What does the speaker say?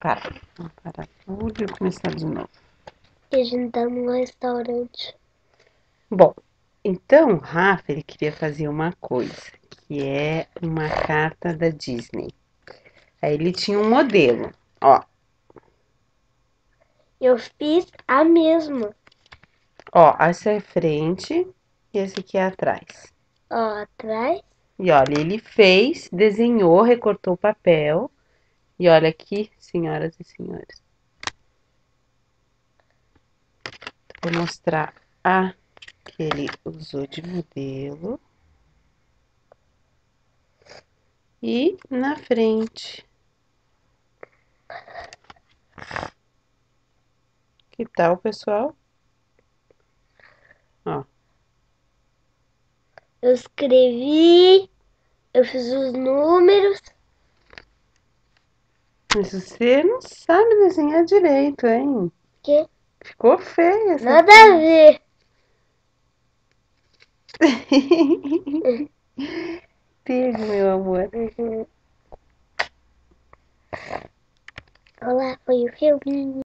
Vamos parar tudo e começar de novo. E a gente tá num restaurante. Bom, então o Rafa, ele queria fazer uma coisa, que é uma carta da Disney. Aí ele tinha um modelo, ó. Eu fiz a mesma. Ó, essa é a frente e esse aqui é atrás. Ó, atrás. E olha, ele fez, desenhou, recortou o papel. E olha aqui, senhoras e senhores. Vou mostrar a que ele usou de modelo. E na frente. Que tal, pessoal? Ó, Eu escrevi. Eu fiz os números. mas você não sabe desenhar direito, hein? Que Ficou feia essa nada a ver. Beijo, meu amor. Olá, foi o filme.